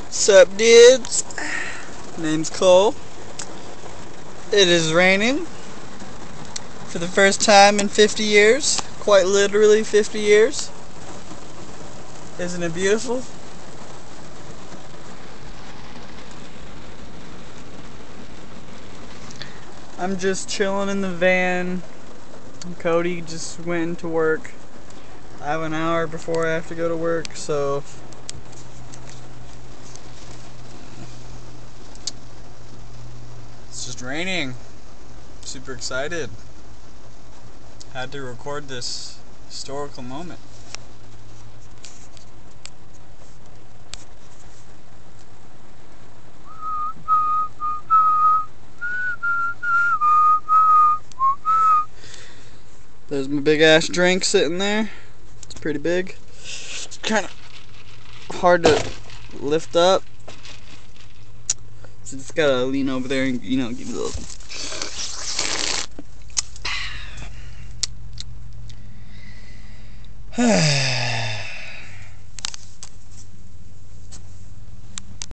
Sup dudes? Name's Cole. It is raining for the first time in 50 years. Quite literally 50 years. Isn't it beautiful? I'm just chilling in the van. Cody just went into work. I have an hour before I have to go to work, so it's just raining. Super excited. Had to record this historical moment. There's my big ass drink sitting there. It's pretty big. It's kind of hard to lift up. So just gotta lean over there and, give it a little.